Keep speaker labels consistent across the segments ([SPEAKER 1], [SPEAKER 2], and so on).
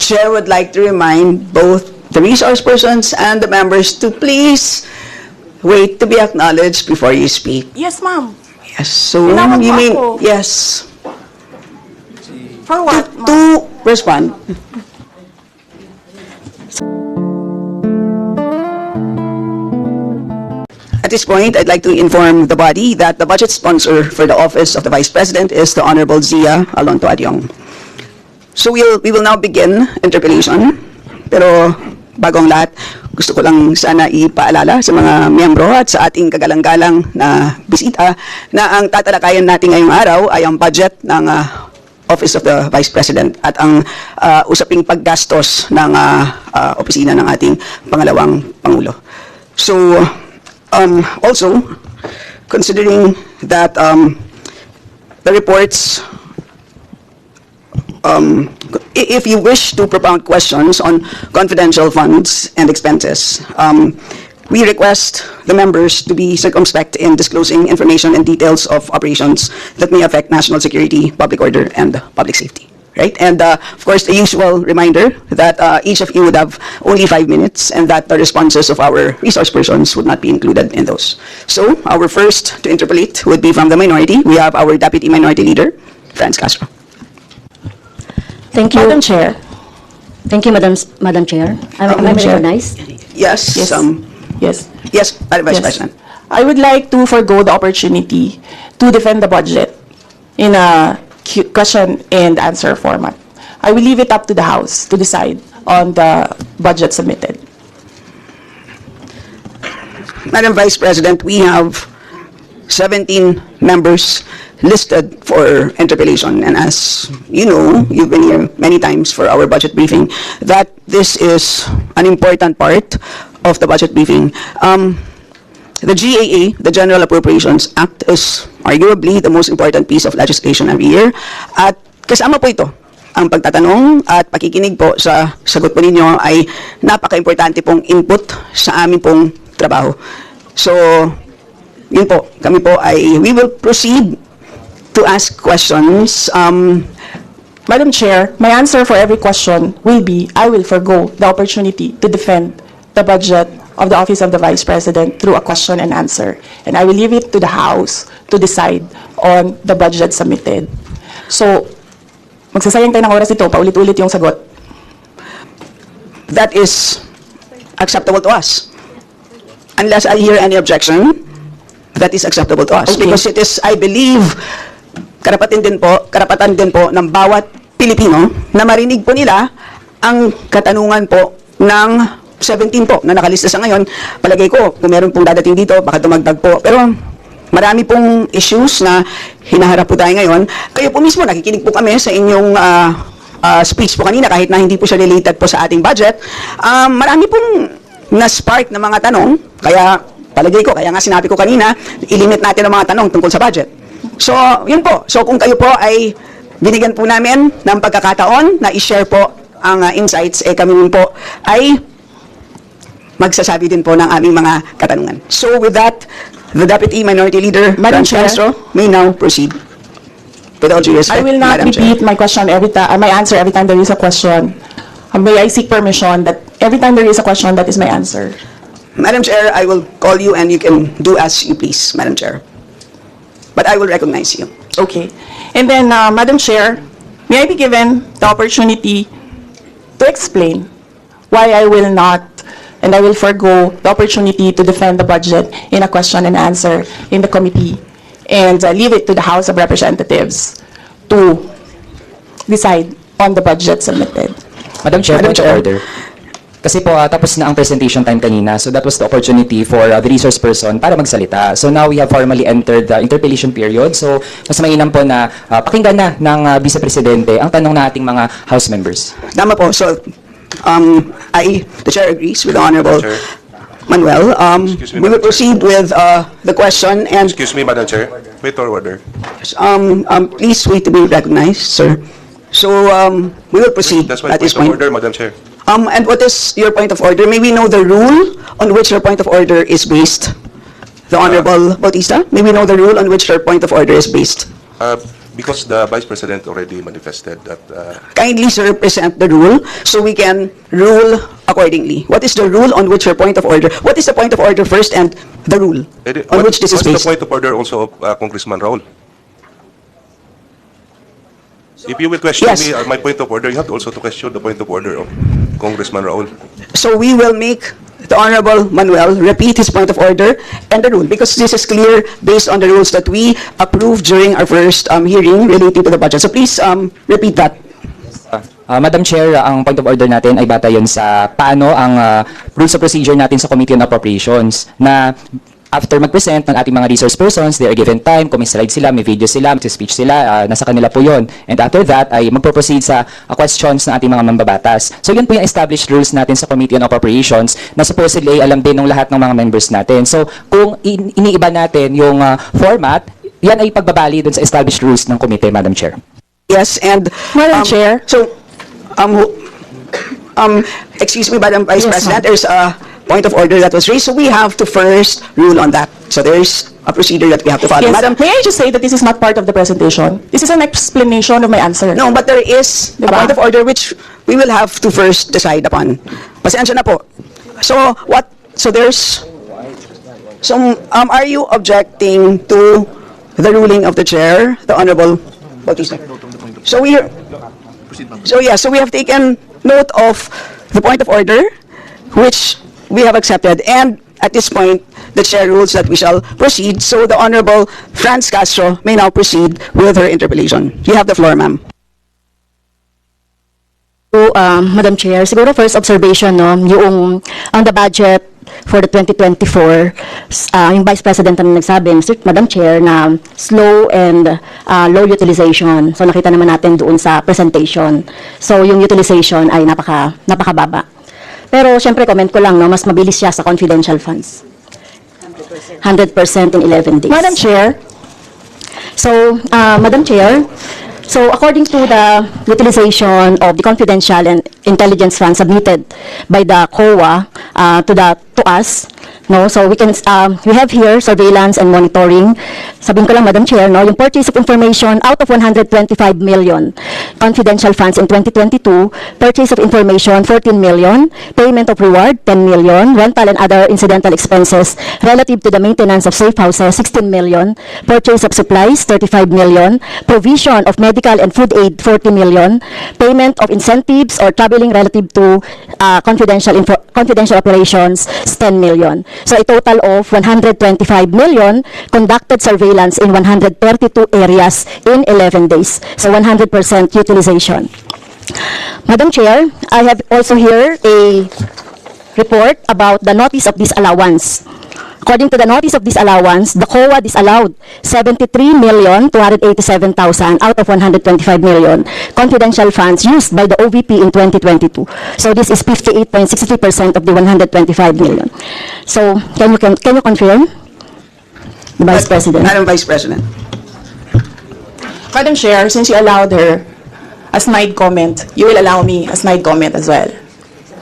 [SPEAKER 1] Chair would like to remind both the resource persons and the members to please wait to be acknowledged before you speak.
[SPEAKER 2] Yes, ma'am.
[SPEAKER 1] Yes, so
[SPEAKER 2] Tinawag
[SPEAKER 1] you
[SPEAKER 2] mo
[SPEAKER 1] mean,
[SPEAKER 2] ako.
[SPEAKER 1] yes,
[SPEAKER 2] For what, ma'am?
[SPEAKER 1] to respond. At this point, I'd like to inform the body that the budget sponsor for the office of the Vice President is the Honorable Zia Alonto Adyong. So we will now begin interpellation. Pero bagong lahat, gusto ko lang sana ipaalala sa mga miyembro at sa ating kagalang-galang na bisita na ang tatalakayan natin ngayong araw ay ang budget ng Office of the Vice President at ang usaping paggastos ng opisina ng ating pangalawang Pangulo. So, also, considering that the reports, if you wish to propound questions on confidential funds and expenses, we request the members to be circumspect in disclosing information and details of operations that may affect national security, public order, and public safety. Right? And of course, the usual reminder that each of you would have only 5 minutes and that the responses of our resource persons would not be included in those. So, our first to interpolate would be from the minority. We have our Deputy Minority Leader, Franz Castro.
[SPEAKER 3] Thank you.
[SPEAKER 2] Madam Chair.
[SPEAKER 3] Thank you, Madam Chair. Am I
[SPEAKER 2] Chair.
[SPEAKER 3] recognized?
[SPEAKER 1] Yes.
[SPEAKER 2] Yes. Yes.
[SPEAKER 1] Yes, Madam Vice
[SPEAKER 2] Yes.
[SPEAKER 1] President.
[SPEAKER 2] I would like to forgo the opportunity to defend the budget in a question and answer format. I will leave it up to the House to decide on the budget submitted.
[SPEAKER 1] Madam Vice President, we have 17 members listed for interpellation, and as you know, you've been here many times for our budget briefing, that this is an important part of the budget briefing. The GAA, the General Appropriations Act, is arguably the most important piece of legislation every year, at kasama po ito ang pagtatanong at pakikinig po sa sagot po ninyo ay napaka-importante pong input sa aming pong trabaho. So, yun po, kami po ay, we will proceed to ask questions.
[SPEAKER 2] Madam Chair, my answer for every question will be, I will forgo the opportunity to defend the budget of the Office of the Vice President through a question and answer. And I will leave it to the House to decide on the budget submitted. So, magsasayang tayo ng oras ito, paulit-ulit yung sagot.
[SPEAKER 1] That is acceptable to us. Unless I hear any objection, that is acceptable to us.
[SPEAKER 2] Okay.
[SPEAKER 1] Because it is, I believe, karapatan din po ng bawat Pilipino na marinig po nila ang katanungan po ng 17 po na nakalista sa ngayon. Palagay ko, kung meron pong dadating dito, baka dumagdag po. Pero marami pong issues na hinaharap po tayo ngayon. Kayo po mismo, nakikinig po kami sa inyong speech po kanina, kahit na hindi po siya related po sa ating budget. Marami pong na-spark na mga tanong, kaya palagay ko, kaya nga sinabi ko kanina, ilimit natin ang mga tanong tungkol sa budget. So, yun po. So, kung kayo po ay binigyan po namin ng pagkakataon na i-share po ang insights, kami po ay magsasabi din po ng aming mga katanungan. So, with that, the Deputy Minority Leader,
[SPEAKER 2] Madam
[SPEAKER 1] Franz
[SPEAKER 2] Chair.
[SPEAKER 1] Castro, may now proceed. With all due respect,
[SPEAKER 2] I will not
[SPEAKER 1] Madam Chair.
[SPEAKER 2] repeat my question every time, my answer every time there is a question. May I seek permission that every time there is a question, that is my answer.
[SPEAKER 1] Madam Chair, I will call you and you can do as you please, Madam Chair. But I will recognize you.
[SPEAKER 2] Okay. And then, Madam Chair, may I be given the opportunity to explain why I will not and I will forgo the opportunity to defend the budget in a question and answer in the committee and leave it to the House of Representatives to decide on the budget submitted.
[SPEAKER 4] Madam Chair,
[SPEAKER 1] Madam
[SPEAKER 4] point of
[SPEAKER 1] Chair.
[SPEAKER 4] order. Kasi po, tapos na ang presentation time kanina, so that was the opportunity for the resource person para magsalita. So now we have formally entered the interpellation period. So mas mainam po na pakinggan na ng Vice Presidente ang tanong na ating mga House members.
[SPEAKER 1] Tama po. So, the Chair agrees with the Honorable
[SPEAKER 5] Chair.
[SPEAKER 1] Manuel.
[SPEAKER 5] Excuse me,
[SPEAKER 1] We will
[SPEAKER 5] Madam Chair.
[SPEAKER 1] proceed with the question and
[SPEAKER 5] Excuse me, Madam Chair. Wait or order.
[SPEAKER 1] please wait to be recognized, sir. So, we will proceed
[SPEAKER 5] That's my
[SPEAKER 1] at this
[SPEAKER 5] point of
[SPEAKER 1] point.
[SPEAKER 5] order, Madam Chair.
[SPEAKER 1] And what is your point of order? May we know the rule on which your point of order is based? The Honorable Bautista, may we know the rule on which your point of order is based?
[SPEAKER 5] Because the Vice President already manifested that
[SPEAKER 1] Kindly, sir, present the rule so we can rule accordingly. What is the rule on which your point of order? What is the point of order first and the rule on which this is
[SPEAKER 5] what's the
[SPEAKER 1] based?
[SPEAKER 5] point of order also of Congressman Raul? If you will question
[SPEAKER 1] Yes.
[SPEAKER 5] me, my point of order, you have also to question the point of order of Congressman Raul.
[SPEAKER 1] So we will make the Honorable Manuel repeat his point of order and the rule, because this is clear based on the rules that we approved during our first hearing relating to the budget. So please repeat that.
[SPEAKER 4] Madam Chair, ang point of order natin ay bata yun sa paano ang rules of procedure natin sa Committee on Appropriations na after mag-present ng ating mga resource persons, they are given time, kung may slide sila, may video sila, may speech sila, nasa kanila po yun. And after that, ay magpo-proceed sa questions ng ating mga mambabatas. So yun po yung established rules natin sa Committee on Appropriations na supposedly ay alam din ng lahat ng mga members natin. So kung iniiba natin yung format, yan ay pagbabali dun sa established rules ng committee, Madam Chair.
[SPEAKER 1] Yes, and
[SPEAKER 2] Madam Chair.
[SPEAKER 1] So, excuse me, Madam Vice President, there's a point of order that was raised, so we have to first rule on that. So there's a procedure that we have to follow.
[SPEAKER 2] Yes,
[SPEAKER 1] Madam,
[SPEAKER 2] may I just say that this is not part of the presentation? This is an explanation of my answer.
[SPEAKER 1] no, but there is a
[SPEAKER 2] Diba?
[SPEAKER 1] point of order which we will have to first decide upon. Pasensya na po. So what? So there's. So are you objecting to the ruling of the chair, the Honorable Bautista? So we. So yeah. So we have taken note of the point of order, which we have accepted, and at this point, the chair rules that we shall proceed. So the Honorable Franz Castro may now proceed with her interpellation. You have the floor, ma'am.
[SPEAKER 3] So, Madam Chair, siguro first observation, no, yung on the budget for the 2024, yung Vice President na nagsabi, Madam Chair, na slow and low utilization. So nakita naman natin doon sa presentation. So yung utilization ay napakababa. Pero syempre comment ko lang, no, mas mabilis siya sa confidential funds. 100% in 11 days.
[SPEAKER 2] Madam Chair.
[SPEAKER 3] So, Madam Chair, so according to the utilization of the confidential and intelligence funds submitted by the COA to us, no, so we have here surveillance and monitoring. Sabihin ko lang, Madam Chair, no, yung purchase of information out of 125 million confidential funds in 2022, purchase of information 14 million, payment of reward 10 million, rental and other incidental expenses relative to the maintenance of safe houses 16 million, purchase of supplies 35 million, provision of medical and food aid 40 million, payment of incentives or traveling relative to confidential operations is 10 million. So a total of 125 million conducted surveillance in 132 areas in 11 days. So 100% utilization. Madam Chair, I have also here a report about the notice of disallowance. According to the notice of disallowance, the COA disallowed 73,287,000 out of 125 million confidential funds used by the OVP in 2022. So this is 58.63% of the 125 million. So can you confirm, the Vice President?
[SPEAKER 1] Madam Vice President.
[SPEAKER 2] Madam Chair, since you allowed her a snide comment, you will allow me a snide comment as well.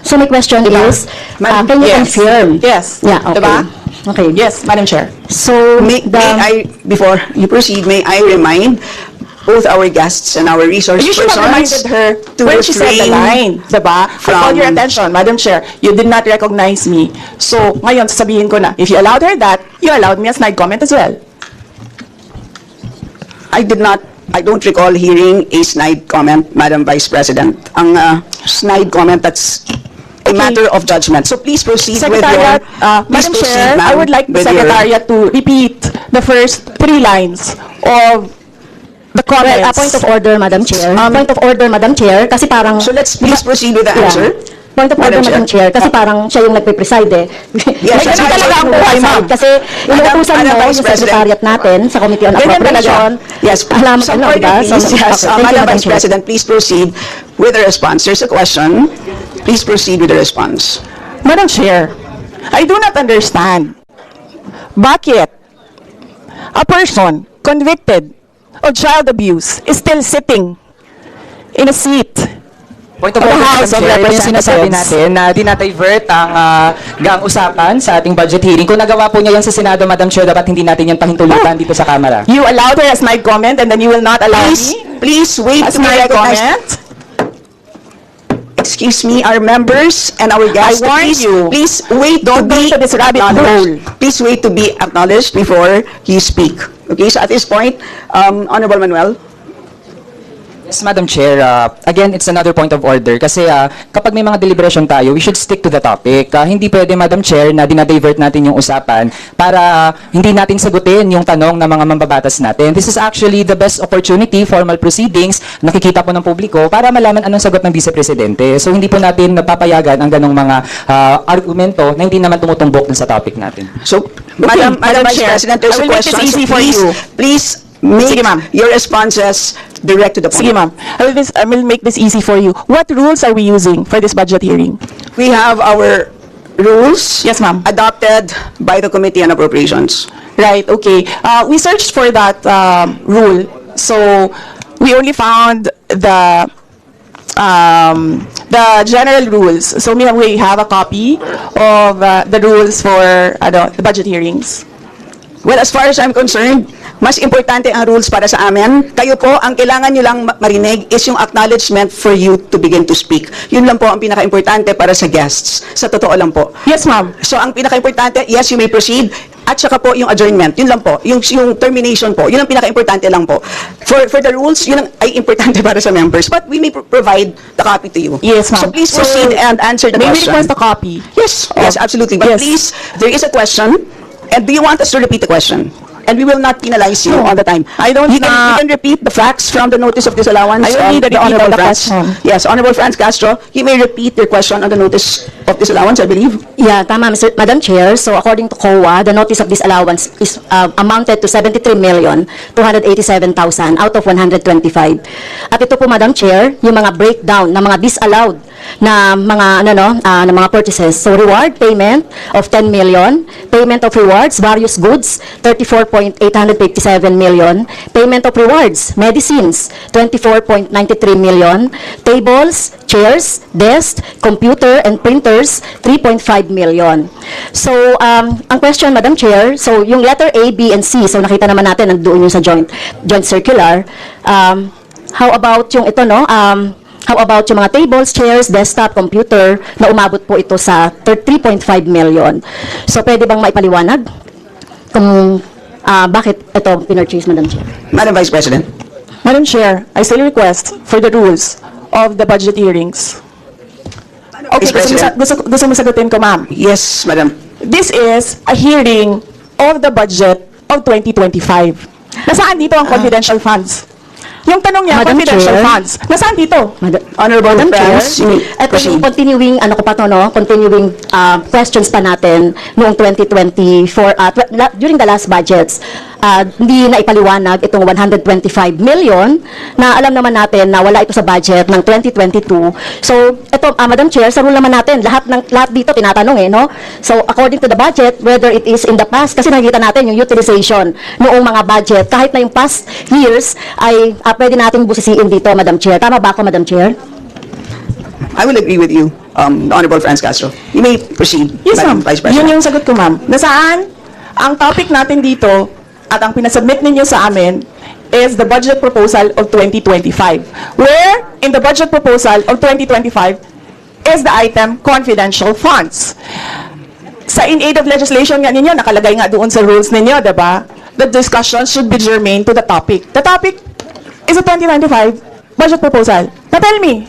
[SPEAKER 3] So my question is,
[SPEAKER 1] Madam-
[SPEAKER 3] can you
[SPEAKER 2] Yes.
[SPEAKER 3] confirm?
[SPEAKER 2] Yes.
[SPEAKER 3] Yeah, okay.
[SPEAKER 2] Diba?
[SPEAKER 3] Okay.
[SPEAKER 2] Yes, Madam Chair.
[SPEAKER 3] So
[SPEAKER 1] May I, before you proceed, may I remind both our guests and our resource
[SPEAKER 2] You should have
[SPEAKER 1] persons
[SPEAKER 2] reminded her
[SPEAKER 1] to
[SPEAKER 2] when she said the
[SPEAKER 1] refrain
[SPEAKER 2] line, diba? I called your attention, Madam Chair. You did not recognize me. So, ngayon, sasabihin ko na, if you allowed her that, you allowed me a snide comment as well.
[SPEAKER 1] I don't recall hearing a snide comment, Madam Vice President. Ang snide comment, that's a matter of judgment. So please proceed with your...
[SPEAKER 2] Secretariat,
[SPEAKER 1] please
[SPEAKER 2] Madam
[SPEAKER 1] proceed,
[SPEAKER 2] Chair, I
[SPEAKER 1] ma'am,
[SPEAKER 2] would like the
[SPEAKER 1] with your-
[SPEAKER 2] Secretariat to repeat the first 3 lines of the
[SPEAKER 3] well,
[SPEAKER 2] comments.
[SPEAKER 3] a point of order, Madam Chair. Point of order, Madam Chair, kasi parang...
[SPEAKER 1] So let's please proceed with the
[SPEAKER 3] Yeah.
[SPEAKER 1] answer.
[SPEAKER 3] Point of order, Madam Chair, kasi parang siya yung nagpe-preside eh.
[SPEAKER 1] Yes,
[SPEAKER 3] May
[SPEAKER 1] that's
[SPEAKER 3] ganun
[SPEAKER 1] right.
[SPEAKER 3] talaga ang buhay, ma'am. Kasi inuutusan
[SPEAKER 1] Madam
[SPEAKER 3] mo
[SPEAKER 1] Vice
[SPEAKER 3] yung
[SPEAKER 1] President.
[SPEAKER 3] secretariat natin sa Committee on
[SPEAKER 1] Ganyan
[SPEAKER 3] Appropriation.
[SPEAKER 1] talaga. Yes,
[SPEAKER 3] Alam mo,
[SPEAKER 1] some
[SPEAKER 3] ano,
[SPEAKER 1] order,
[SPEAKER 3] diba?
[SPEAKER 1] please. Yes,
[SPEAKER 3] Okay, thank you,
[SPEAKER 1] Madam Vice
[SPEAKER 3] Chair.
[SPEAKER 1] President, please proceed with the response. There's a question. Please proceed with the response.
[SPEAKER 2] Madam Chair, I do not understand bakit a person convicted of child abuse is still sitting in a seat
[SPEAKER 4] Point of
[SPEAKER 2] of the
[SPEAKER 4] order,
[SPEAKER 2] House of
[SPEAKER 4] Madam Chair, ito yung sinasabi
[SPEAKER 2] Representatives.
[SPEAKER 4] natin na dinadivert ang usapan sa ating budget hearing. Kung nagawa po niya yan sa Senado, Madam Chair, dapat hindi natin yan pahintulutan dito sa Kamara.
[SPEAKER 2] You allowed her as my comment and then you will not allow me
[SPEAKER 1] Please wait
[SPEAKER 2] as
[SPEAKER 1] to be
[SPEAKER 2] my
[SPEAKER 1] recognized.
[SPEAKER 2] comment?
[SPEAKER 1] Excuse me, our members and our guests.
[SPEAKER 2] I warned you.
[SPEAKER 1] Please wait
[SPEAKER 2] Don't
[SPEAKER 1] to
[SPEAKER 2] go
[SPEAKER 1] be
[SPEAKER 2] into this rabbit
[SPEAKER 1] acknowledged.
[SPEAKER 2] hole.
[SPEAKER 1] Please wait to be acknowledged before you speak. Okay, so at this point, Honorable Manuel.
[SPEAKER 4] Yes, Madam Chair. Again, it's another point of order kasi kapag may mga deliberation tayo, we should stick to the topic. Hindi pwede, Madam Chair, na dinadivert natin yung usapan para hindi natin sagutin yung tanong ng mga mambabatas natin. This is actually the best opportunity, formal proceedings, nakikita po ng publiko para malaman anong sagot ng Vice Presidente. So hindi po natin napapayagan ang ganong mga argumento na hindi naman tumutumbok dun sa topic natin.
[SPEAKER 1] So, Madam
[SPEAKER 2] Madam
[SPEAKER 1] Vice
[SPEAKER 2] Chair,
[SPEAKER 1] President, there's
[SPEAKER 2] I
[SPEAKER 1] a
[SPEAKER 2] will make this
[SPEAKER 1] question.
[SPEAKER 2] easy
[SPEAKER 1] So
[SPEAKER 2] for you.
[SPEAKER 1] Please make
[SPEAKER 2] Sige, ma'am.
[SPEAKER 1] your responses direct to the point.
[SPEAKER 2] Sige, ma'am. I will make this easy for you. What rules are we using for this budget hearing?
[SPEAKER 1] We have our rules.
[SPEAKER 2] Yes, ma'am.
[SPEAKER 1] Adopted by the Committee on Appropriations.
[SPEAKER 2] Right, okay. We searched for that rule. So, we only found the general rules. So, we have a copy of the rules for the budget hearings.
[SPEAKER 1] Well, as far as I'm concerned, mas importante ang rules para sa amin. Kayo po, ang kailangan nyo lang marinig is yung acknowledgement for you to begin to speak. Yun lang po ang pinaka-importante para sa guests. Sa totoo lang po.
[SPEAKER 2] Yes, ma'am.
[SPEAKER 1] So, ang pinaka-importante, yes, you may proceed. At saka po, yung adjournment. Yun lang po. Yung termination po. Yun ang pinaka-importante lang po. For the rules, yun ang ay importante para sa members. But we may provide the copy to you.
[SPEAKER 2] Yes, ma'am.
[SPEAKER 1] So, please proceed and answer the
[SPEAKER 2] May we
[SPEAKER 1] question.
[SPEAKER 2] request a copy?
[SPEAKER 1] Yes, yes, absolutely. But
[SPEAKER 2] Yes.
[SPEAKER 1] please, there is a question, and do you want us to repeat the question? And we will not penalize you on the time.
[SPEAKER 2] I don't,
[SPEAKER 1] You can repeat the facts from the notice of disallowance.
[SPEAKER 2] I don't need a
[SPEAKER 1] the
[SPEAKER 2] repeat of
[SPEAKER 1] Honorable
[SPEAKER 2] the
[SPEAKER 1] Franz.
[SPEAKER 2] question.
[SPEAKER 1] Yes, Honorable Franz Castro, you may repeat your question on the notice of disallowance, I believe.
[SPEAKER 3] Yeah, tama, Madam Chair. So according to COA, the notice of disallowance is amounted to 73,287,000 out of 125. At ito po, Madam Chair, yung mga breakdown ng mga disallowed na mga na mga purchases. So reward payment of 10 million, payment of rewards, various goods, 34.857 million, payment of rewards, medicines, 24.93 million, tables, chairs, desks, computer and printers, 3.5 million. So ang question, Madam Chair, so yung letter A, B, and C, so nakita naman natin nandoon yung sa joint circular. How about yung ito, how about yung mga tables, chairs, desktop, computer na umabot po ito sa 3.5 million? So, pwede bang maipaliwanag kung bakit ito pinurchase, Madam Chair?
[SPEAKER 1] Madam Vice President.
[SPEAKER 2] Madam Chair, I still request for the rules of the budget hearings. Okay,
[SPEAKER 1] President.
[SPEAKER 2] gusto mo sagutin ko, ma'am.
[SPEAKER 1] Yes, Madam.
[SPEAKER 2] This is a hearing of the budget of 2025. Nasaan dito ang confidential funds? Yung tanong niya,
[SPEAKER 3] Madam
[SPEAKER 2] confidential
[SPEAKER 3] Chair.
[SPEAKER 2] funds. Nasaan dito?
[SPEAKER 1] Honorable
[SPEAKER 3] Madam Chair,
[SPEAKER 1] Franz, you may
[SPEAKER 3] ito
[SPEAKER 1] proceed.
[SPEAKER 3] yung continuing, continuing questions pa natin noong 2024, during the last budgets. Hindi na ipaliwanag itong 125 million na alam naman natin na wala ito sa budget ng 2022. So, ito, Madam Chair, sa rule naman natin, lahat dito tinatanong no? So, according to the budget, whether it is in the past, kasi nakikita natin yung utilization noong mga budget, kahit na yung past years, ay pwede nating busisiin dito, Madam Chair. Tama ba ako, Madam Chair?
[SPEAKER 1] I will agree with you, the Honorable Franz Castro. You may proceed,
[SPEAKER 2] Yes,
[SPEAKER 1] Madam
[SPEAKER 2] ma'am.
[SPEAKER 1] Vice
[SPEAKER 2] Yun
[SPEAKER 1] President.
[SPEAKER 2] yung sagot ko, ma'am. Nasaan ang topic natin dito at ang pinasubmit ninyo sa amin is the budget proposal of 2025. Where in the budget proposal of 2025 is the item confidential funds. Sa in aid of legislation nga ninyo, nakalagay nga doon sa rules ninyo, diba? The discussion should be germane to the topic. The topic is a 2025 budget proposal. Now tell me,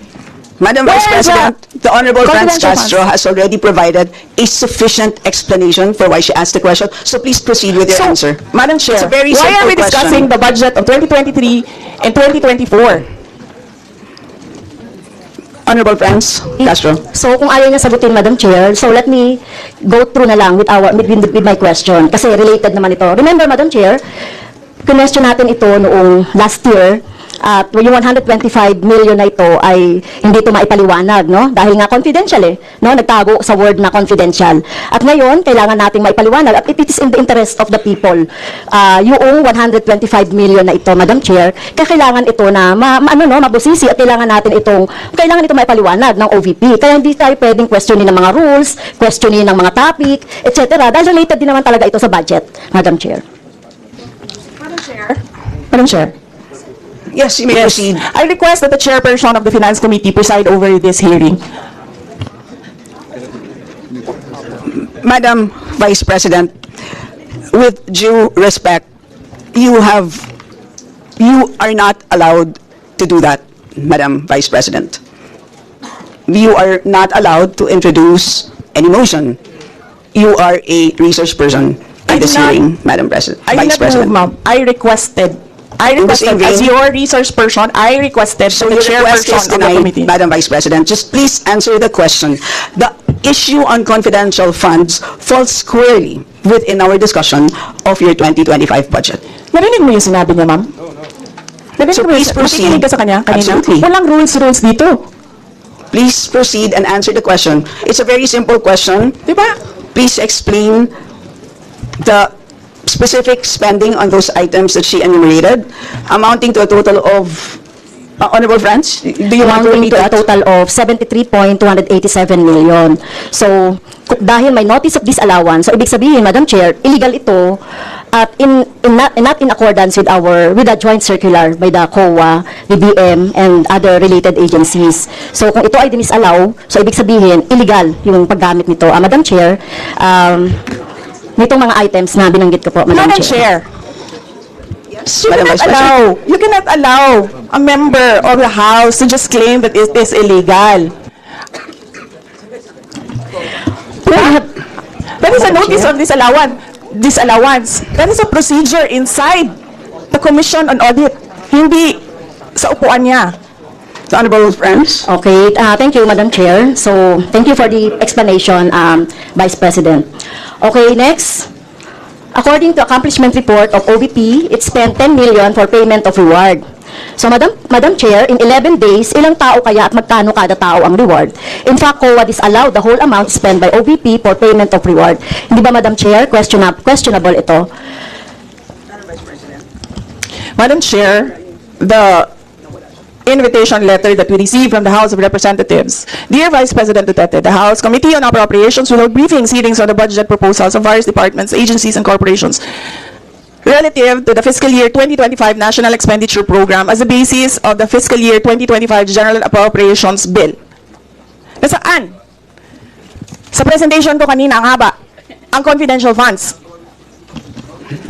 [SPEAKER 1] Madam
[SPEAKER 2] Where
[SPEAKER 1] Vice
[SPEAKER 2] is
[SPEAKER 1] President, the Honorable Franz
[SPEAKER 2] confidential
[SPEAKER 1] Castro
[SPEAKER 2] funds?
[SPEAKER 1] has already provided a sufficient explanation for why she asked the question. So please proceed with your answer.
[SPEAKER 2] Madam Chair,
[SPEAKER 1] It's a very
[SPEAKER 2] why are
[SPEAKER 1] simple
[SPEAKER 2] we discussing
[SPEAKER 1] question.
[SPEAKER 2] the budget of 2023 and 2024?
[SPEAKER 1] Honorable Franz Castro.
[SPEAKER 3] So, kung ayaw niya sagutin, Madam Chair, so let me go through na lang with my question, kasi related naman ito. Remember, Madam Chair, question natin ito noong last year, At yung 125 million na ito ay hindi ito maipaliwanag, no? Dahil nga confidential no? Nagtago sa word na confidential. At ngayon, kailangan nating maipaliwanag at it is in the interest of the people. Yung 125 million na ito, Madam Chair, kailangan ito na mabusisi at kailangan ito maipaliwanag ng OVP. Kaya hindi tayo pwedeng questionin ng mga rules, questionin ng mga topic, etc. Dahil related din naman talaga ito sa budget, Madam Chair.
[SPEAKER 2] Madam Chair.
[SPEAKER 1] Yes, you may proceed.
[SPEAKER 2] I request that the chairperson of the Finance Committee preside over this hearing.
[SPEAKER 1] Madam Vice President, with due respect, you are not allowed to do that, Madam Vice President. You are not allowed to introduce any motion. You are a research person in this hearing, Madam Vice
[SPEAKER 2] I did not move,
[SPEAKER 1] President.
[SPEAKER 2] ma'am. I requested,
[SPEAKER 1] same
[SPEAKER 2] as
[SPEAKER 1] vein-
[SPEAKER 2] your research person, I requested
[SPEAKER 1] So
[SPEAKER 2] the
[SPEAKER 1] your request is
[SPEAKER 2] chairperson of the
[SPEAKER 1] denied,
[SPEAKER 2] committee.
[SPEAKER 1] Madam Vice President. Just please answer the question. The issue on confidential funds falls squarely within our discussion of your 2025 budget.
[SPEAKER 2] Narinig mo yung sinabi niya, ma'am? Narinig
[SPEAKER 1] So
[SPEAKER 2] mo
[SPEAKER 1] please proceed.
[SPEAKER 2] nakikinig ka sa kanya kanina?
[SPEAKER 1] Absolutely.
[SPEAKER 2] Walang rules dito.
[SPEAKER 1] Please proceed and answer the question. It's a very simple question.
[SPEAKER 2] Di ba?
[SPEAKER 1] Please explain the specific spending on those items that she enumerated, amounting to a total of, Honorable Franz, do you want to
[SPEAKER 3] Amounting
[SPEAKER 1] repeat
[SPEAKER 3] to a
[SPEAKER 1] that?
[SPEAKER 3] total of 73.287 million. So, dahil may notice of disallowance, so ibig sabihin, Madam Chair, illegal ito at not in accordance with the joint circular by the COA, DBM, and other related agencies. So, kung ito ay dinisallow, so ibig sabihin, illegal yung paggamit nito. Madam Chair, nitong mga items na binanggit ko po, Madam
[SPEAKER 2] Madam
[SPEAKER 3] Chair.
[SPEAKER 2] Chair,
[SPEAKER 1] Yes,
[SPEAKER 2] you
[SPEAKER 1] Madam
[SPEAKER 2] cannot
[SPEAKER 1] Vice President.
[SPEAKER 2] you cannot allow a member of the House to just claim that it is illegal. That is a notice of disallowance. That is a procedure inside the Commission on Audit. Hindi sa upuan niya.
[SPEAKER 1] The Honorable Franz.
[SPEAKER 3] Okay, thank you, Madam Chair. So, thank you for the explanation, Vice President. Okay, next. According to accomplishment report of OVP, it spent 10 million for payment of reward. So, Madam Chair, in 11 days, ilang tao kaya at magkano kada tao ang reward? In fact, COA disallowed the whole amount spent by OVP for payment of reward. Hindi ba, Madam Chair, questionable ito?
[SPEAKER 2] Madam Chair, the invitation letter that we received from the House of Representatives. Dear Vice President Duterte, the House Committee on Appropriations will hold briefings, hearings on the budget proposals of various departments, agencies, and corporations relative to the fiscal year 2025 National Expenditure Program as the basis of the fiscal year 2025 General Appropriations Bill. Nasaan? Sa presentation ko kanina, ang haba. Ang confidential funds.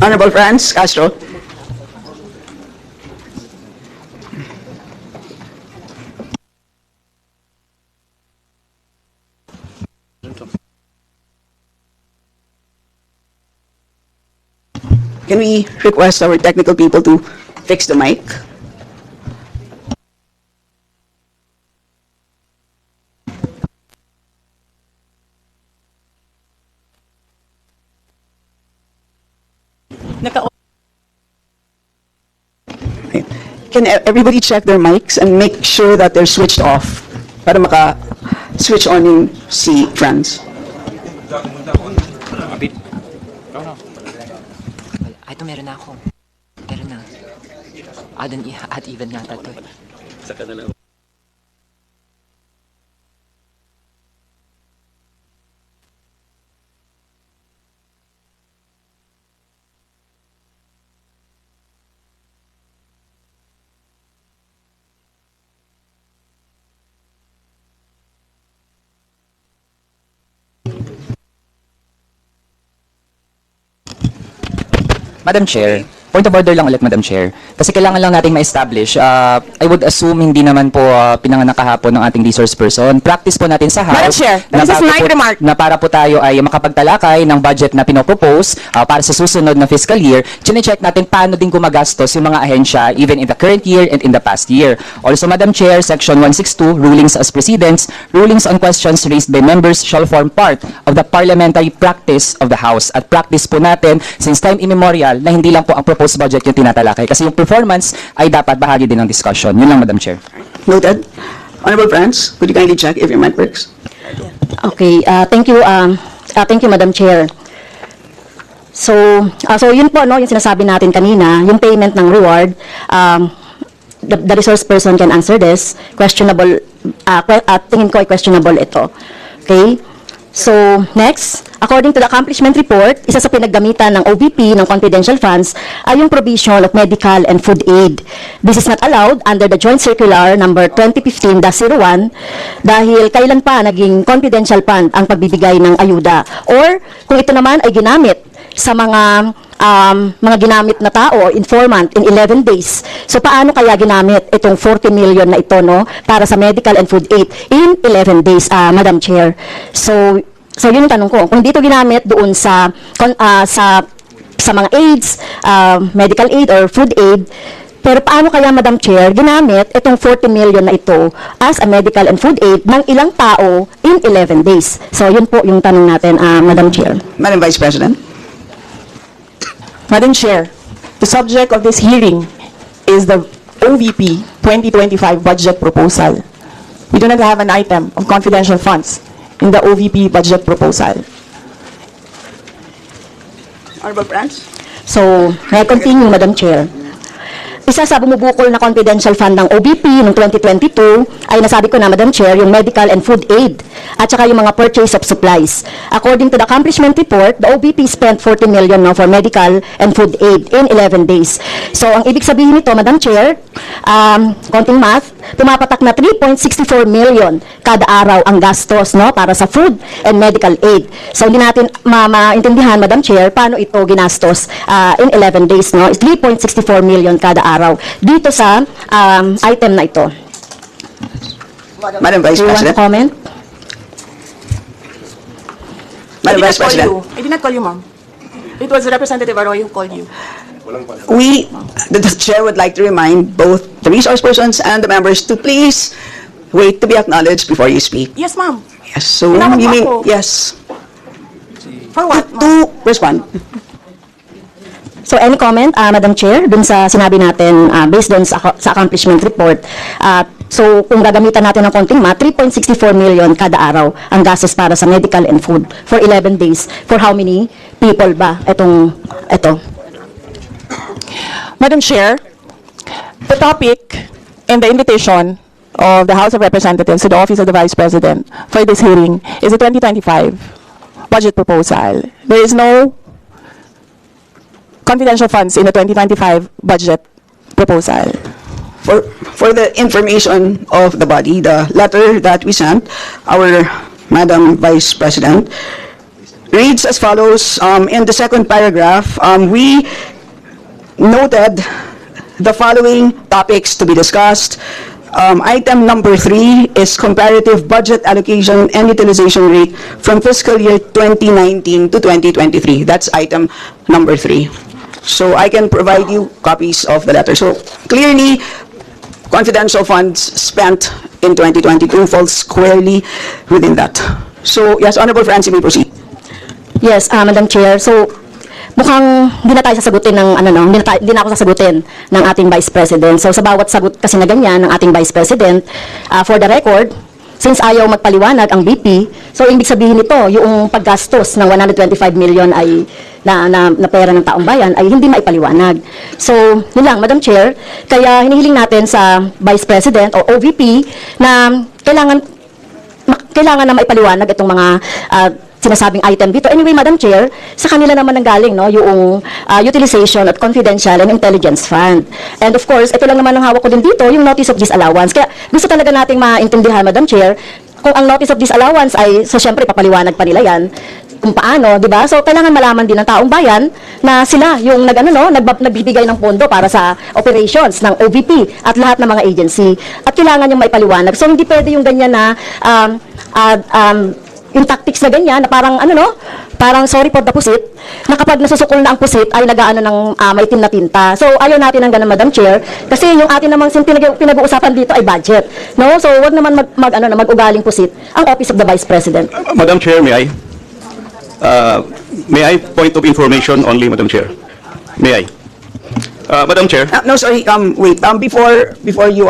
[SPEAKER 1] Honorable Franz Castro. Can we request our technical people to fix the mic? Can everybody check their mics and make sure that they're switched off para maka-switch on yung si Franz?
[SPEAKER 6] Ito meron na ako. Meron na. At even yata to.
[SPEAKER 4] Madam Chair, point of order lang ulit, Madam Chair. Kasi kailangan lang nating ma-establish. I would assume hindi naman po pinanganak kahapon ng ating resource person. Practice po natin sa
[SPEAKER 2] Madam
[SPEAKER 4] House.
[SPEAKER 2] Chair,
[SPEAKER 4] na
[SPEAKER 2] this is
[SPEAKER 4] bago
[SPEAKER 2] my
[SPEAKER 4] po-
[SPEAKER 2] remark.
[SPEAKER 4] Na para po tayo ay makapagtalakay ng budget na pinopropose para sa susunod na fiscal year, chine-check natin paano din gumagastos yung mga ahensya even in the current year and in the past year. Also, Madam Chair, Section 162, Rulings as Precedents, rulings on questions raised by members shall form part of of the parliamentary practice of the House. At practice po natin since time immemorial na hindi lang po ang proposed budget yung tinatalakay. Kasi yung performance ay dapat bahagi din ng discussion. Yun lang, Madam Chair.
[SPEAKER 1] Noted. Honorable friends, could you kindly check if your mic works?
[SPEAKER 3] Okay, thank you, Madam Chair. So yun po, no, yung sinasabi natin kanina, yung payment ng reward, the resource person can answer this. Questionable, tingin ko ay questionable ito. Okay? So, next, according to the accomplishment report, isa sa pinaggamitan ng OVP ng confidential funds ay yung provision of medical and food aid. This is not allowed under the Joint Circular number 2015-01 dahil kailan pa naging confidential fund ang pagbibigay ng ayuda. Or, kung ito naman ay ginamit sa mga ginamit na tao, informant, in 11 days. So, paano kaya ginamit itong 40 million na ito, no, para sa medical and food aid in 11 days, Madam Chair? So yun yung tanong ko. Kung dito ginamit doon sa mga aids, medical aid or food aid, pero paano kaya, Madam Chair, ginamit itong 40 million na ito as a medical and food aid ng ilang tao in 11 days? So, yun po yung tanong natin, Madam Chair.
[SPEAKER 1] Madam Vice President.
[SPEAKER 2] Madam Chair, the subject of this hearing is the OVP 2025 budget proposal. We do not have an item of confidential funds in the OVP budget proposal.
[SPEAKER 1] Honorable friends.
[SPEAKER 3] So, may I continue, Madam Chair? Isa sa bumubukol na confidential fund ng OBP noong 2022 ay nasabi ko na, Madam Chair, yung medical and food aid at saka yung mga purchase of supplies. According to the accomplishment report, the OBP spent 40 million for medical and food aid in 11 days. So, ang ibig sabihin nito, Madam Chair, konting math, pumapatak na 3.64 million kada araw ang gastos, no, para sa food and medical aid. So, hindi natin maintindihan, Madam Chair, paano ito ginastos in 11 days, no? It's 3.64 million kada araw dito sa item na ito.
[SPEAKER 1] Madam Vice
[SPEAKER 3] Do you want to
[SPEAKER 1] President.
[SPEAKER 3] comment?
[SPEAKER 1] Madam Vice President.
[SPEAKER 2] I did not call you, ma'am. It was Representative Arroyo who called you.
[SPEAKER 1] The chair would like to remind both the resource persons and the members to please wait to be acknowledged before you speak.
[SPEAKER 2] Yes, ma'am.
[SPEAKER 1] Yes, so
[SPEAKER 2] Tinawag
[SPEAKER 1] you
[SPEAKER 2] mo
[SPEAKER 1] mean,
[SPEAKER 2] ako.
[SPEAKER 1] yes,
[SPEAKER 2] For what, ma'am?
[SPEAKER 1] to respond.
[SPEAKER 3] So, any comment, Madam Chair, dun sa sinabi natin based dun sa accomplishment report? So, kung gagamitan natin ng konting math, 3.64 million kada araw ang gastos para sa medical and food for 11 days. For how many people ba ito?
[SPEAKER 2] Madam Chair, the topic and the invitation of the House of Representatives to the Office of the Vice President for this hearing is the 2025 budget proposal. There is no confidential funds in the 2025 budget proposal.
[SPEAKER 1] For the information of the body, the letter that we sent, our Madam Vice President, reads as follows. In the second paragraph, we noted the following topics to be discussed. Item number 3 is comparative budget allocation and utilization rate from fiscal year 2019 to 2023. That's item number 3. So I can provide you copies of the letter. So clearly, confidential funds spent in 2022 falls squarely within that. So yes, Honorable Francie, may proceed.
[SPEAKER 3] Yes, Madam Chair. So, mukhang hindi na tayo sasagutin ng hindi na ako sasagutin ng ating Vice President. So, sa bawat sagot kasi na ganyan ng ating Vice President, for the record, since ayaw magpaliwanag ang BP, so ibig sabihin nito, yung paggastos ng 125 million ay na pera ng taong bayan ay hindi maipaliwanag. So, yun lang, Madam Chair, kaya hinihiling natin sa Vice President o OVP na kailangan na maipaliwanag itong mga sinasabing item dito. Anyway, Madam Chair, sa kanila naman nanggaling, no, yung utilization of confidential and intelligence fund. And of course, ito lang naman ang hawak ko din dito, yung notice of disallowance. Kaya gusto talaga nating maintindihan, Madam Chair, kung ang notice of disallowance ay, so syempre, papaliwanag pa nila yan, kung paano, di ba? So, kailangan malaman din ng taong bayan na sila yung nagbibigay ng pondo para sa operations ng OVP at lahat ng mga agency. At kailangan yung maipaliwanag. So, hindi pwede yung ganyan na yung tactics na ganyan, na parang parang sorry for the pusit, na kapag nasusukol na ang pusit ay nagaano ng maitim na tinta. So, ayaw natin ng ganun, Madam Chair, kasi yung atin namang pinag-uusapan dito ay budget. No? So, wag naman mag-ugaling pusit ang Office of the Vice President.
[SPEAKER 5] Madam Chair, may I?
[SPEAKER 7] May I point of information only, Madam Chair? May I? Madam Chair,
[SPEAKER 1] No, sorry, wait, before you,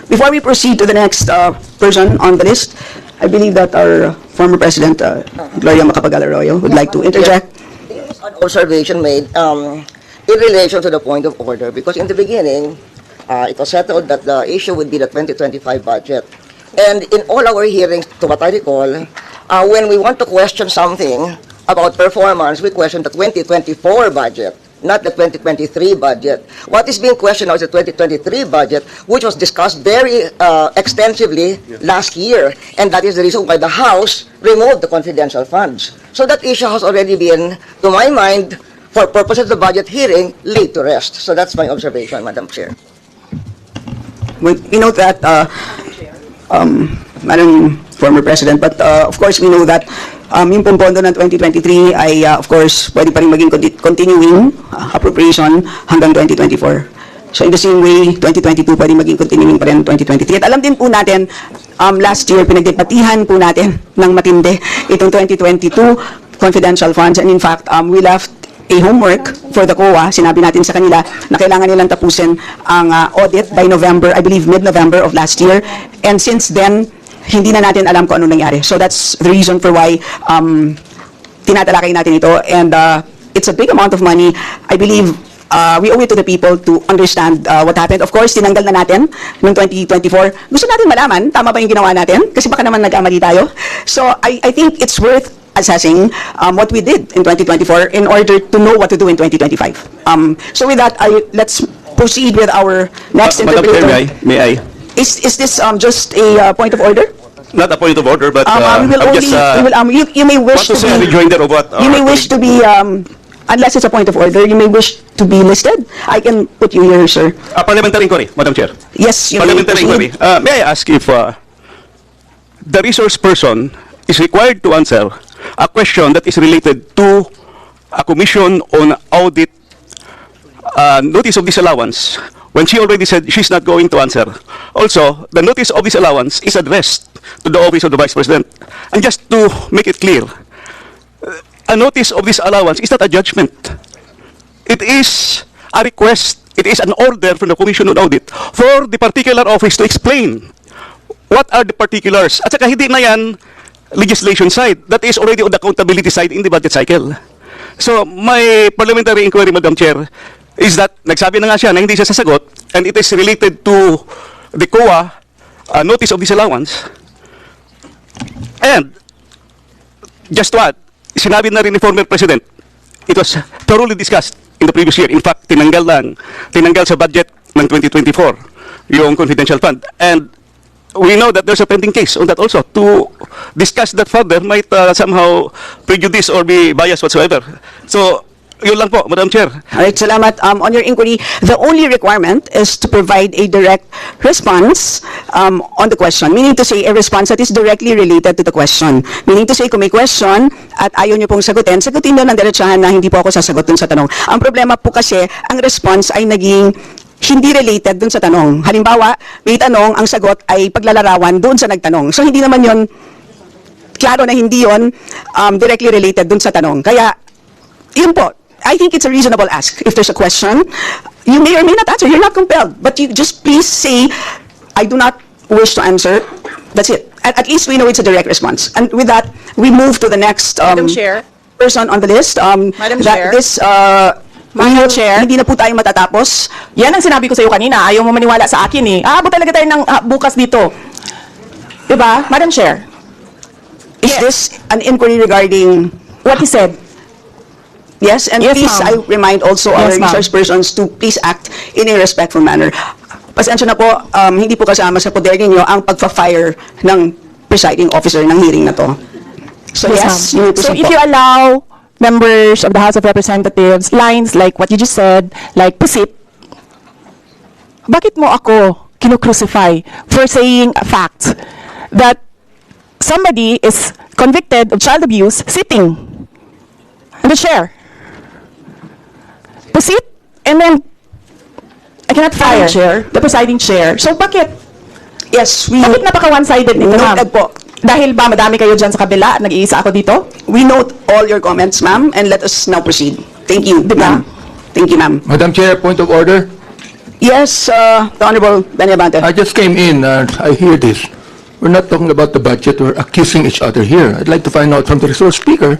[SPEAKER 1] before we proceed to the next person on the list, I believe that our former President, Gloria Macapagal-Arroyo, would like to interject.
[SPEAKER 8] An observation made in relation to the point of order, because in the beginning, it was settled that the issue would be the 2025 budget. And in all our hearings, to what I recall, when we want to question something about performance, we question the 2024 budget, not the 2023 budget. What is being questioned now is the 2023 budget, which was discussed very extensively last year, and that is the reason why the House removed the confidential funds. So that issue has already been, to my mind, for purposes of the budget hearing, laid to rest. So that's my observation, Madam Chair.
[SPEAKER 1] We know that, Madam former President, but of course we know that yung pong pondo ng 2023 ay of course pwede pa rin maging continuing appropriation hanggang 2024. So in the same way, 2022 pwede maging continuing pa rin 2023. At alam din po natin, last year pinagdipatihan po natin ng matindi itong 2022 confidential funds, and in fact, we left a homework for the COA. Sinabi natin sa kanila na kailangan nilang tapusin ang audit by November, I believe mid-November of last year. And since then, hindi na natin alam kung ano nangyari. So that's the reason for why tinatalakay natin ito. And it's a big amount of money. I believe we owe it to the people to understand what happened. Of course, tinanggal na natin noong 2024. Gusto natin malaman, tama ba yung ginawa natin? Kasi baka naman nagkamali tayo. So I think it's worth assessing what we did in 2024 in order to know what to do in 2025. So with that, let's proceed with our next
[SPEAKER 7] Madam Chair,
[SPEAKER 1] interpreter.
[SPEAKER 7] may I?
[SPEAKER 1] Is this just a point of order?
[SPEAKER 7] Not a point of order, but
[SPEAKER 1] We will
[SPEAKER 7] I'm
[SPEAKER 1] only,
[SPEAKER 7] just
[SPEAKER 1] you may
[SPEAKER 7] want
[SPEAKER 1] wish
[SPEAKER 7] to
[SPEAKER 1] to
[SPEAKER 7] say a
[SPEAKER 1] be,
[SPEAKER 7] rejoinder of what
[SPEAKER 1] you may wish to be, unless it's a point of order, you may wish to be listed. I can put you here, sir.
[SPEAKER 7] parliamentary inquiry, Madam Chair.
[SPEAKER 1] Yes, you may
[SPEAKER 7] Parliamentary inquiry.
[SPEAKER 1] proceed.
[SPEAKER 7] May I ask if the resource person is required to answer a question that is related to a commission on audit notice of disallowance when she already said she's not going to answer. Also, the notice of disallowance is addressed to the office of the Vice President. And just to make it clear, a notice of disallowance is not a judgment. It is a request. It is an order from the Commission on Audit for the particular office to explain what are the particulars. At saka hindi na yan legislation side. That is already on the accountability side in the budget cycle. So, my parliamentary inquiry, Madam Chair, is that nagsabi na nga siya na hindi siya sasagot, and it is related to the COA notice of disallowance. And, just to add, sinabi na rin ni former President, it was thoroughly discussed in the previous year. In fact, tinanggal sa budget ng 2024 yung confidential fund. And we know that there's a pending case on that also. To discuss that further might somehow prejudice or be biased whatsoever. So, yun lang po, Madam Chair.
[SPEAKER 1] All right, salamat. On your inquiry, the only requirement is to provide a direct response on the question. Meaning to say, a response that is directly related to the question. Meaning to say, kung may question at ayaw niyo pong sagutin nyo ng diretsahan na hindi po ako sasagot dun sa tanong. Ang problema po kasi, ang response ay naging hindi related dun sa tanong. Halimbawa, may tanong, ang sagot ay paglalarawan doon sa nagtanong. So, hindi naman yon klaro na hindi yon directly related dun sa tanong. Kaya, yun po, I think it's a reasonable ask. If there's a question, you may or may not answer. You're not compelled. But you just please say, I do not wish to answer. That's it. At least we know it's a direct response. And with that, we move to the next
[SPEAKER 2] Madam Chair.
[SPEAKER 1] person on the list.
[SPEAKER 2] Madam Chair.
[SPEAKER 1] Madam
[SPEAKER 2] Chair.
[SPEAKER 1] Hindi na po tayo matatapos.
[SPEAKER 2] Yan ang sinabi ko sa iyo kanina. Ayaw mo maniwala sa akin eh. Aabot talaga tayo ng bukas dito. Diba? Madam Chair.
[SPEAKER 1] Is this an inquiry regarding...
[SPEAKER 2] What he said.
[SPEAKER 1] Yes, and
[SPEAKER 2] Yes,
[SPEAKER 1] please, I
[SPEAKER 2] ma'am.
[SPEAKER 1] remind also our
[SPEAKER 2] Yes, ma'am.
[SPEAKER 1] resource persons to please act in a respectful manner. Pasensya na po, hindi po kasama sa poder ninyo ang pagpa-fire ng presiding officer ng hearing na to. So yes, you may
[SPEAKER 2] So
[SPEAKER 1] proceed
[SPEAKER 2] if
[SPEAKER 1] po.
[SPEAKER 2] you allow members of the House of Representatives lines like what you just said, like pusit, bakit mo ako kinukrucify for saying a fact that somebody is convicted of child abuse sitting in the chair? Pusit, and then I cannot fire the presiding chair. So bakit?
[SPEAKER 1] Yes, we
[SPEAKER 2] Bakit napaka one-sided nito, ma'am?
[SPEAKER 1] noted po.
[SPEAKER 2] Dahil ba madami kayo dyan sa kabila, nag-iisa ako dito?
[SPEAKER 1] We note all your comments, ma'am, and let us now proceed. Thank you, ma'am. Thank you, ma'am.
[SPEAKER 9] Madam Chair, point of order.
[SPEAKER 1] Yes, the Honorable Benyabante.
[SPEAKER 9] I just came in and I hear this. We're not talking about the budget, we're accusing each other here. I'd like to find out from the resource speaker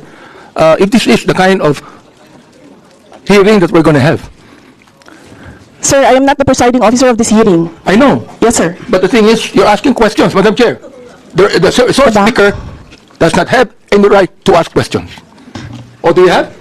[SPEAKER 9] if this is the kind of hearing that we're going to have.
[SPEAKER 2] Sir, I am not the presiding officer of this hearing.
[SPEAKER 9] I know,
[SPEAKER 2] Yes, sir.
[SPEAKER 9] but the thing is, you're asking questions, Madam Chair. The resource
[SPEAKER 2] Diba?
[SPEAKER 9] speaker does not have any right to ask questions. Or do you have?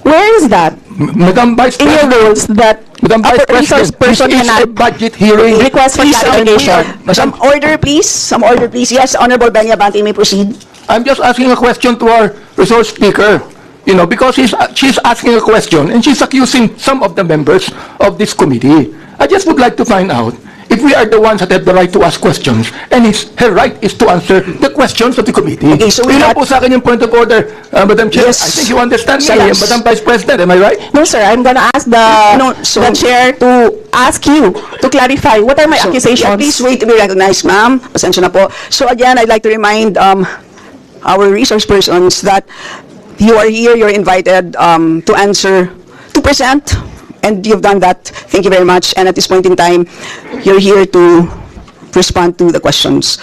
[SPEAKER 2] Where is that?
[SPEAKER 9] Madam Vice
[SPEAKER 2] In your
[SPEAKER 9] President,
[SPEAKER 2] rules that
[SPEAKER 9] Madam Vice
[SPEAKER 2] a resource
[SPEAKER 9] President, this
[SPEAKER 2] person
[SPEAKER 9] is a
[SPEAKER 2] cannot
[SPEAKER 9] budget hearing.
[SPEAKER 2] request for clarification?
[SPEAKER 1] Some order, please. Some order, please. Yes, Honorable Benyabante, may proceed.
[SPEAKER 9] I'm just asking a question to our resource speaker, you know, because she's asking a question and she's accusing some of the members of this committee. I just would like to find out if we are the ones that have the right to ask questions and her right is to answer the questions of the committee.
[SPEAKER 1] Okay, so we
[SPEAKER 9] Yun lang
[SPEAKER 1] got-
[SPEAKER 9] po sa akin yung point of order, Madam Chair.
[SPEAKER 1] Yes.
[SPEAKER 9] I think you understand me,
[SPEAKER 1] Salas.
[SPEAKER 9] Madam Vice President, am I right?
[SPEAKER 2] No, sir. I'm gonna ask the chair to ask you to clarify what are my
[SPEAKER 1] So,
[SPEAKER 2] accusations.
[SPEAKER 1] yeah, please wait to be recognized, ma'am. Pasensya na po. So again, I'd like to remind our resource persons that you are here, you're invited to answer 2%, and you've done that. Thank you very much. And at this point in time, you're here to respond to the questions.